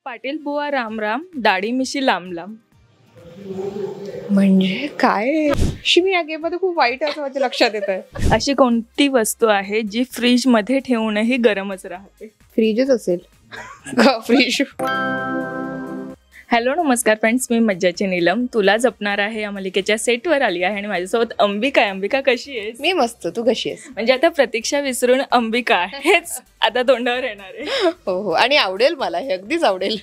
पाटील बुवा राम राम, दाढी मिशी लांब लांब. म्हणजे काय? मी या गेम मध्ये खूप वाईट असं माझ्या लक्षात येत आहे. अशी कोणती वस्तू आहे जी फ्रीज मध्ये ठेवूनही गरमच राहते? फ्रीजच असेल. फ्रीज. हॅलो नमस्कार फ्रेंड्स, मी मज्जाची नीलम तुला जपणार आहे या मालिकेच्या सेटवर आली आहे आणि माझ्यासोबत अंबिका आहे. अंबिका कशी आहेस? मी मस्त, तू कशी आहेस? म्हणजे आता प्रतीक्षा विसरून अंबिका हेच आता तोंडावर येणार आहे. हो हो, आणि आवडेल मला, हे अगदीच आवडेल.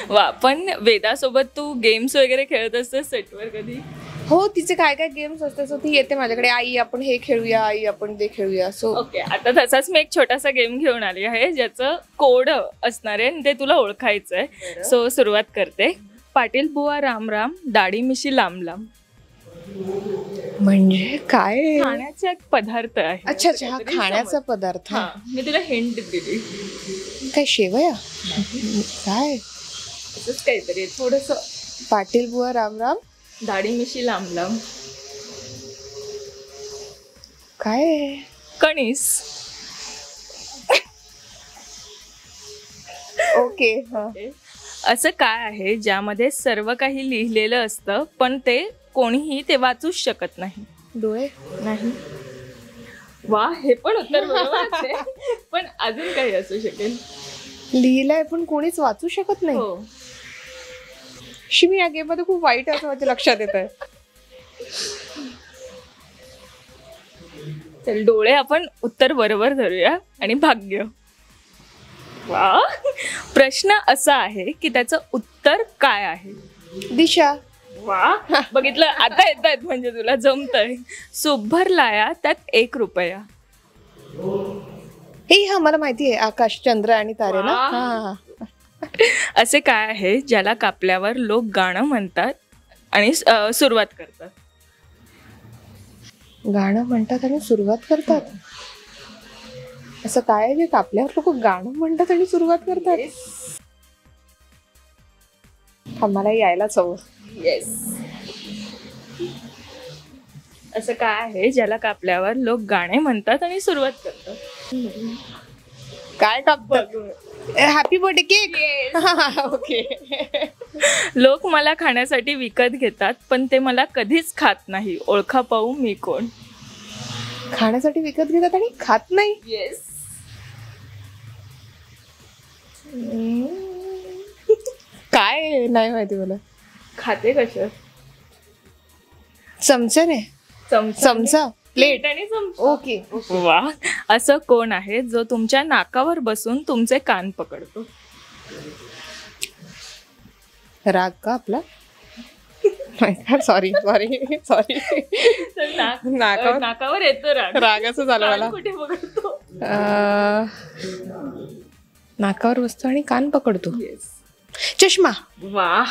वा, पण वेदासोबत तू गेम्स वगैरे खेळत असतेस सेटवर कधी? हो, तिचे काय काय गेम्स असतात, सो ती येते माझ्याकडे, आई आपण हे खेळूया, आई आपण ते खेळूया. सो ओके, आता तसाच मी एक छोटासा गेम घेऊन आली आहे ज्याचं कोड असणार आहे आणि ते तुला ओळखायचं आहे. सो सुरुवात करते. पाटील बुवा राम राम, दाढी मिशी लांब लांब. म्हणजे काय? खाण्याचा एक पदार्थ आहे. अच्छा अच्छा, हा खाण्याचा पदार्थ. हा, मी तुला हिंट दिली. काय शेवया? काय असंच काहीतरी थोडस. पाटील बुवा राम राम, दाढी मिशी लांब लांब. काय? कणीस. ओके. असं काय आहे ज्यामध्ये सर्व काही लिहिलेलं असतं पण ते कोणीही ते वाचूच शकत नाही? डोळे नाही. वा, हे पण उत्तर बरोबरच आहे. पण अजून काही असू शकेल. लिहिलंय पण कोणीच वाचू शकत नाही. हो. मी या गेम मध्ये खूप वाईट असं माझ्या लक्षात येत आहे. चल, डोळे आपण उत्तर बरोबर धरूया आणि भाग्य. वा, प्रश्न असा आहे की त्याचं उत्तर काय आहे? दिशा. वा, बघितलं, आता येत आहेत म्हणजे तुला जमतंय. सुभर लाया त्यात 1 रुपया. हे हा मला माहिती आहे, आकाश, चंद्र आणि तारे ना. हा. असे काय आहे ज्याला कापल्यावर लोक गाणं म्हणतात आणि सुरुवात करतात? गाणं म्हणतात आणि सुरुवात करतात. असं काय आहे जे कापल्यावर लोक गाणं म्हणतात आणि सुरुवात करतात? आम्हाला यायलाच हवं. येस. असं काय आहे ज्याला कापल्यावर लोक गाणे म्हणतात आणि सुरुवात करतात? काय कापतात? Happy birthday cake. ओके. लोक मला खाण्यासाठी विकत घेतात पण ते मला कधीच खात नाही. ओळखा पाहू मी कोण? खाण्यासाठी विकत घेतात आणि खात नाही. येस. काय? नाही माहिती मला. खाते कशात? चमच्याने. चमचा, प्लेट आणि चमचा. ओके. वा, असं कोण आहे जो तुमच्या नाकावर बसून तुमचे कान पकडतो? राग का आपला? Sorry sorry sorry. नाकावर येतो राग. रागाचं झालं मला. कुठे पकडतो? नाकावर बसतो आणि कान पकडतो. येस. चष्मा. वा,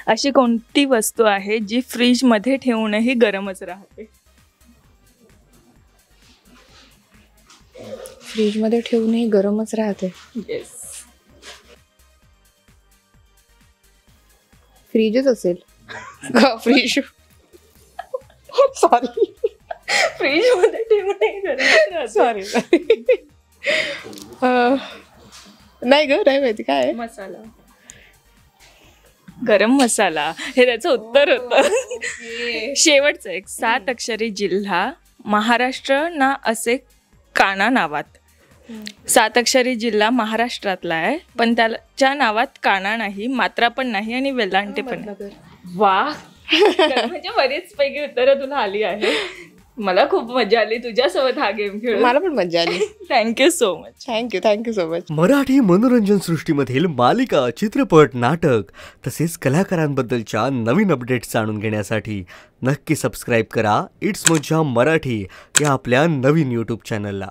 अशी कोणती वस्तू आहे जी फ्रीज मध्ये ठेवूनही गरमच राहते? फ्रीज मध्ये ठेवूनही गरमच राहते. येस. फ्रीजच असेल. फ्रीज. सॉरी. फ्रीज मध्ये ठेवूनही गरमच राहते. सॉरी. नाही ग, नाही माहिती. काय? मसाला. गरम मसाला हे त्याचं उत्तर होतं. शेवटचं एक. 7 अक्षरी जिल्हा महाराष्ट्र ना असे काना नावात. 7 अक्षरी जिल्हा महाराष्ट्रातला आहे पण त्याच्या नावात काना नाही, मात्रा पण नाही आणि वेलांटे पण नाही. वा, म्हणजे बरीच पैकी उत्तरं तुला आली आहे. मला खूप मजा आली तुझ्यासोबत हा गेम खेळून. मला पण मजा आली. Thank you so much. Thank you so much. Marathi मनोरंजन सृष्टीमधील मालिका, चित्रपट, नाटक तसेच कलाकारांबद्दलच्या नवीन अपडेट्स जाणून घेण्यासाठी नक्की सबस्क्राईब करा इट्स मज्जा मराठी या आपल्या नवीन यूट्यूब चॅनलला.